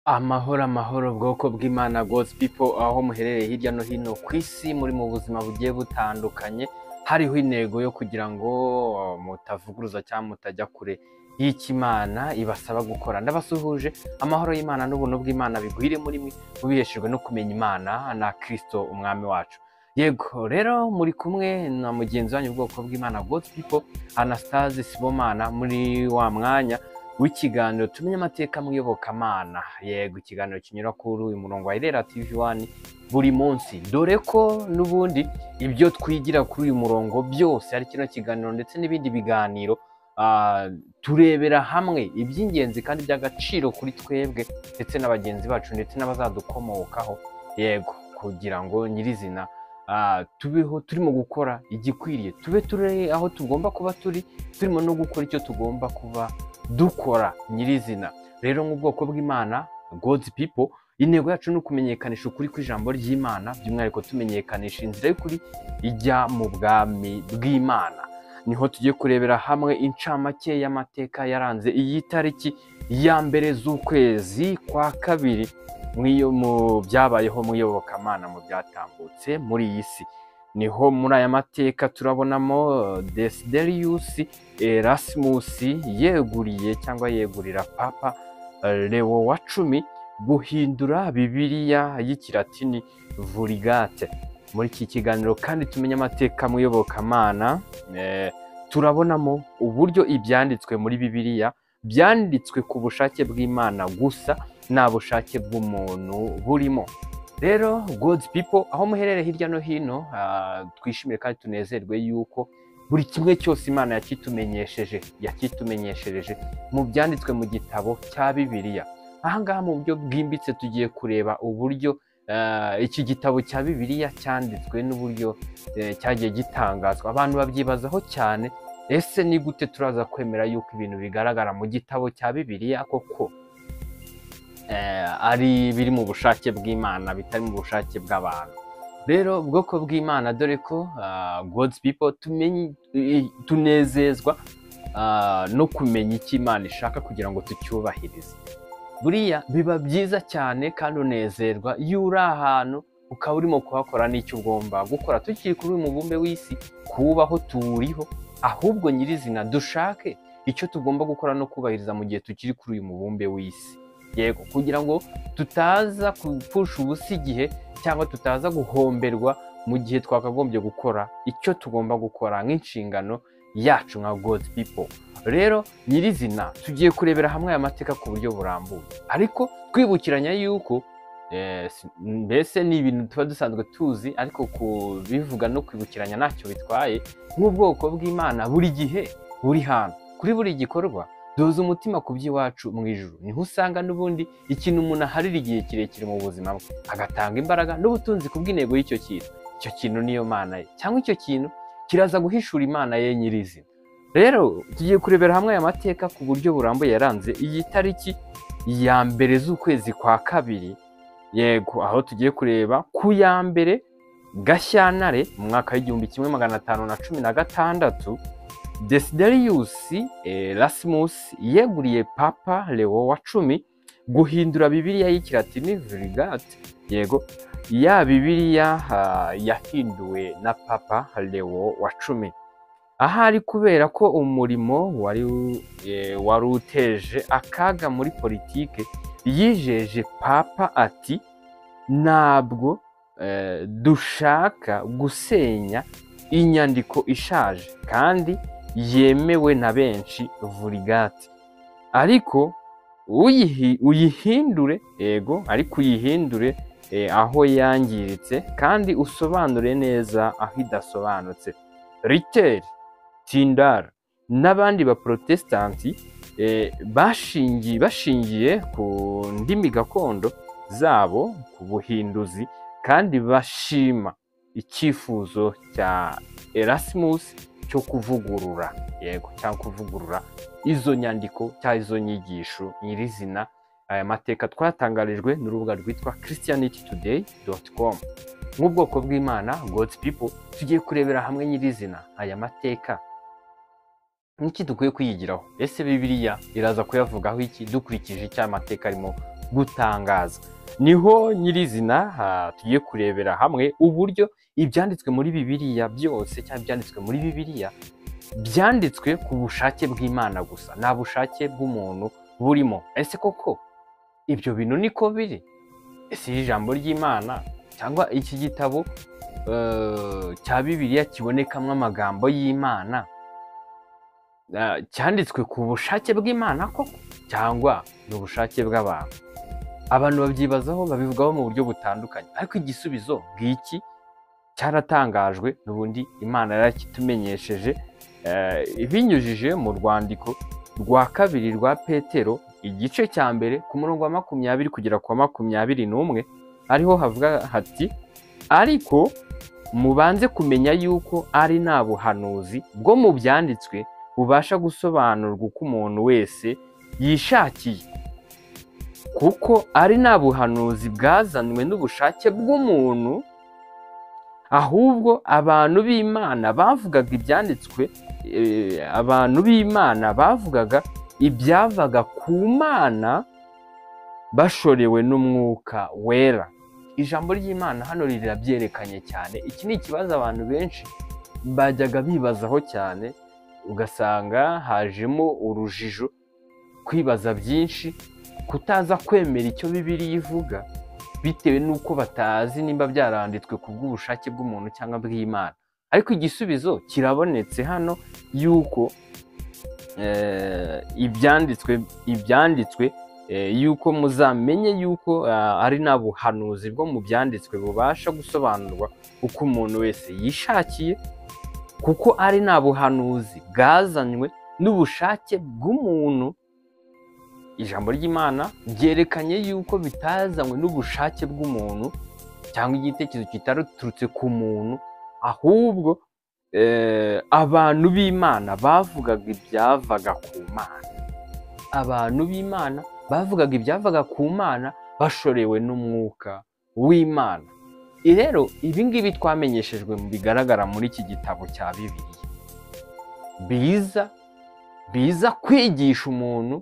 Amahoro amahoro bwoko bw'Imana God's people aho muherereye hirya no hino ku isi muri mu buzima bugiye butandukanye, hariho intego yo kugira ngo mutavuguruza cyangwa mutajya kure y'icyo Imana ibasaba gukora. Ndabasuhuje, amahoro y'Imana n'ubuntu bw'Imana bigwire muri mwe, mubiheshejwe no kumenya Imana na Kristo umwami wacu. Yego rero muri kumwe na mugenzi wanyu ubwoko bw'Imana God's people Anastase Sibomana muri wa mwanya w'ikiganiro tumenye amateka mu iyobokamana. Yego, ikiganiro kinyura kuri uyu murongo wa Irera TV1 buri munsi, dore ko n'ubundi ibyo twigira kuri uyu murongo byose ari kino kiganiro ndetse n'ibindi biganiro turebera hamwe iby'ingenzi kandi by'agaciro kuri twebwe ndetse n'abagenzi bacu ndetse n'abazadukomokaho. Yego, kugira ngo nyirizina tubeho turimo gukora igikwiriye, tube turi aho tugomba kuba turimo no gukora icyo tugomba kuba dukora nyirizina. Rero nk'ubwoko bw'Imana God's people, intego yacu ni ukumenyekanisha ukuri kw'ijambo ry'Imana, by'umwihariko tumenyekanisha inzira y'ukuri ijya mu bwami bw'Imana. Niho tugiye kurebera hamwe incamake y'amateka yaranze iyi tariki ya mbere z'ukwezi kwa kabiri mu byabayeho mu iyobokamana mu byatambutse muri iyi si. Niho muri aya mateka turabonamo Desiderius Erasmus yeguriye cyangwa yegurira Papa Leo wa 10 guhindura Bibiliya y'ikilatini Vulgate. Muri iki kiganiro kandi tumenya amateka mu iyobokamana, turabonamo uburyo ibyanditswe muri Bibiliya byanditswe ku bushake bw'Imana gusa, nta bushake bw'umuntu burimo. Rero God's people aho muherere hirya no hino, twishimire kandi tunezerwe yuko buri kimwe cyose Imana yakitumenyeshereje mu byanditswe mu gitabo cya Bibiliya. Ahangaha mu buryo bwimbitse tugiye kureba uburyo iki gitabo cya Bibiliya cyanditswe n'uburyo cyagiye gitangazwa. Abantu babyibazaho cyane, ese ni gute turaza kwemera yuko ibintu bigaragara mu gitabo cya Bibiliya koko ari biri mu bushake bw'Imana bitari mu bushake bw'abantu? Rero ubwoko bw'Imana, dore ko God's people tunezezwa no kumenya icyo Imana ishaka kugira ngo tucyubahirize. Buriya biba byiza cyane kandi unezerwa iyo uri ahantu ukaba urimo kuhakora n'icyo ugomba gukora. Tukiri kuri uyu mubumbe w'isi, kubaho turiho, ahubwo nyirizina dushake icyo tugomba gukora no kubahiriza mu gihe tukiri kuri uyu mubumbe w'isi. Yego, kugira ngo tutaza gupfusha ubusa igihe cyangwa tutaza guhomberwa mu gihe twakagombye gukora icyo tugomba gukora nk'inshingano yacu nka God's people. Rero nyirizina tugiye kurebera hamwe aya mateka ku buryo burambuye, ariko twibukiranya yuko mbese ni ibintu tuba dusanzwe tuzi, ariko kubivuga no kwibukiranya ntacyo bitwaye. Nk'ubwoko bw'Imana buri gihe, buri hantu, kuri buri gikorwa doza umutima ku by'iwacu mu ijuru. Niho usanga n'ubundi ikintu umuntu aharira igihe kirekire mu buzima bwe, agatanga imbaraga n'ubutunzi ku bw'intego y'icyo kintu. Icyo kintu niyo Mana ye, cyangwa icyo kintu kiraza guhishura Imana ye nyirizina. Rero tugiye kurebera hamwe aya mateka ku buryo burambuye yaranze iyi tariki ya mbere z'ukwezi kwa kabiri. Yego, aho tugiye kureba ku ya mbere Gashyantare mu mwaka w'1516 Desiderius Erasmus yeguriye Papa Leo wa 10 guhindura Bibiliya y'ikilatini Vulgate. Yego, ya Bibiliya yahinduwe na Papa Leo wa 10 ahari kubera ko umurimo wari uteje akaga muri politike. Yijeje Papa ati ntabwo dushaka gusenya inyandiko ishaje kandi yemewe na benshi Vulgate, ariko uyihindure. Yego, ariko uyihindure aho yangiritse kandi usobanure neza aho idasobanutse. Luther, Tyndale n'abandi baprotestanti bashingiye ku ndimi gakondo zabo ku buhinduzi, kandi bashima icyifuzo cya Erasmus cyo kuvugurura. Yego, cyangwa kuvugurura izo nyandiko cyangwa izo nyigisho nyirizina. Aya mateka twatangarijwe n'urubuga rwitwa christianitytoday.com. Nk'ubwoko bw'Imana God's people tugiye kurebera hamwe nyirizina aya mateka n'iki dukwiye kwiyigiraho. Ese Bibiliya iraza kuyavugaho iki dukurikije icyo amateka arimo gutangaza. Niho nyirizina tugiye kurebera hamwe uburyo ibyanditswe muri Bibiliya byose cyangwa ibyanditswe muri Bibiliya byanditswe ku bushake bw'Imana gusa, nta bushake bw'umuntu burimo. Ese koko ibyo bintu niko biri? Ese iri jambo ry'Imana cyangwa iki gitabo cya Bibiliya kibonekamo amagambo y'Imana cyanditswe ku bushake bw'Imana koko cyangwa ni ubushake bw'abantu? Abantu babyibazaho, babivugaho mu buryo butandukanye, ariko igisubizo ngiki cyaratangajwe n'ubundi Imana yarakitumenyesheje ibinyujije mu rwandiko rwa kabiri rwa Petero igice cya mbere ku murongo wa 20 kugera ku wa 21, ariho havuga hati ariko mubanze kumenya yuko ari nta buhanuzi bwo mu byanditswe bubasha gusobanurwa uko umuntu wese yishakiye, kuko ari nta buhanuzi bwazanwe n'ubushake bw'umuntu, ahubwo abantu b'Imana bavugaga ibyanditswe, abantu b'Imana bavugaga ibyavaga ku Mana bashorewe n'Umwuka Wera. Ijambo ry'Imana hano rirabyerekanye cyane. Iki ni ikibazo abantu benshi bajyaga bibazaho cyane, ugasanga hajemo urujijo, kwibaza byinshi, kutaza kwemera icyo Bibiliya ivuga bitewe n'uko batazi nimba byaranditswe ku bw'ubushake bw'umuntu cyangwa bw'Imana. Ariko igisubizo kirabonetse hano yuko ibyanditswe yuko muzamenye yuko ari nta buhanuzi bwo mu byanditswe bubasha gusobanurwa uko umuntu wese yishakiye, kuko ari nta buhanuzi bwazanywe n'ubushake bw'umuntu. Ijambo ry'Imana ryerekanye yuko bitazanywe n'ubushake bw'umuntu cyangwa igitekerezo kitaturutse ku muntu, ahubwo abantu b'Imana bavugaga ibyavaga ku Mana. Abantu b'Imana bavugaga ibyavaga ku Mana bashorewe n'Umwuka w'Imana. Rero ibi ngibi twamenyeshejwe mu bigaragara muri iki gitabo cya Bibiliya, biza kwigisha umuntu,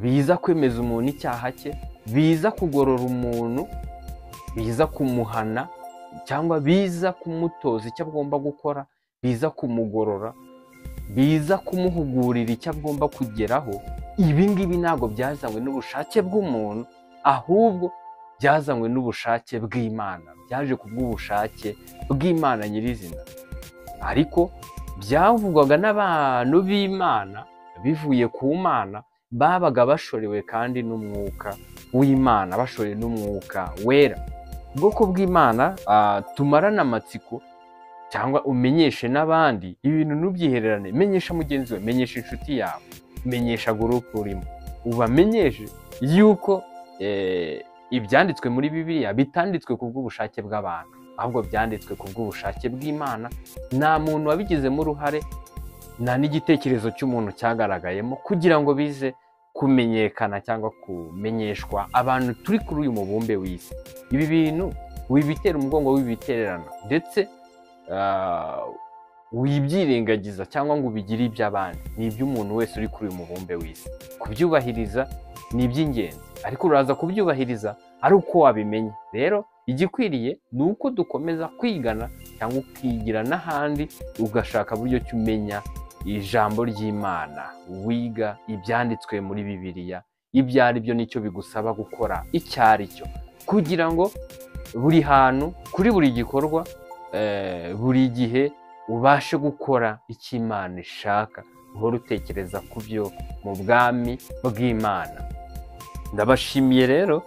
biza kwemeza umuntu icyaha cye, biza kugorora umuntu, biza kumuhana cyangwa biza kumutoza icyo agomba gukora, biza kumugorora, biza kumuhugurira icyo agomba kugeraho. Ibi ngibi ntabwo byazanywe n'ubushake bw'umuntu, ahubwo byazanywe n'ubushake bw'Imana, byaje ku bw'ubushake bw'Imana nyirizina. Ariko byavugwaga n'abantu b'Imana bivuye ku Mana, babaga bashorewe kandi n'Umwuka w'Imana, bashorewe n'Umwuka Wera. Ubwoko bw'Imana tumarana amatsiko, cyangwa umenyeshe n'abandi ibintu ntubyihererane. Menyesha mugenzi we, menyesha inshuti yawe, menyesha gurupe urimo, ubamenyeshe yuko ibyanditswe muri Bibiliya bitanditswe ku bw'ubushake bw'abantu, ahubwo byanditswe ku bw'ubushake bw'Imana. Nta muntu wabigizemo uruhare, nta n'igitekerezo cy'umuntu cyagaragayemo kugira ngo bize kumenyekana cyangwa kumenyeshwa abantu turi kuri uyu mubumbe w'isi. Ibi bintu wibitera umugongo, wibitererana, ndetse wibyirengagiza cyangwa ngo ubigire iby'abandi. Ni iby'umuntu wese uri kuri uyu mubumbe w'isi. Kubyubahiriza ni iby'ingenzi, ariko uraza kubyubahiriza ari uko wabimenya. Rero igikwiriye ni uko dukomeza kwigana cyangwa ukigira n'ahandi, ugashaka buryo ki umenya ijambo ry'Imana, wiga ibyanditswe muri Bibiliya ibyo ari byo, nicyo bigusaba gukora icyo ari cyo, kugira ngo buri hantu, kuri buri gikorwa, buri gihe ubashe gukora icyo Imana ishaka, uhora utekereza ku byo mu bwami bw'Imana. Ndabashimiye rero,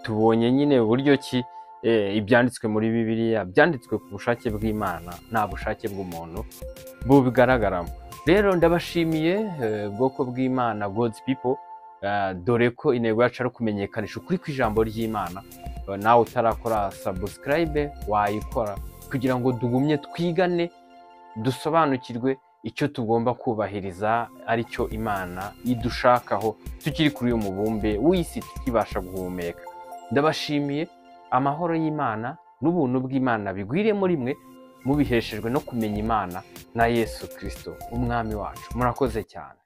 tubonye nyine uburyo ki ibyanditswe muri Bibiliya byanditswe ku bushake bw'Imana, nta bushake bw'umuntu bugaragaramo. Rero ndabashimiye ubwoko bw'Imana, God's people, dore ko intego yacu ari kumenyekanisha ukuri kw'ijambo ry'Imana. Nawe utarakora subscribe wayikora, kugira ngo tugumye twigane, dusobanukirwe icyo tugomba kubahiriza, ari cyo Imana idushakaho tukiri kuri uyu mubumbe w'isi, tukibasha guhumeka. Ndabashimiye, amahoro y'Imana n'ubuntu bw'Imana bigwire muri mwe, mubiheshejwe no kumenya Imana na Yesu Kristo umwami wacu. Murakoze cyane.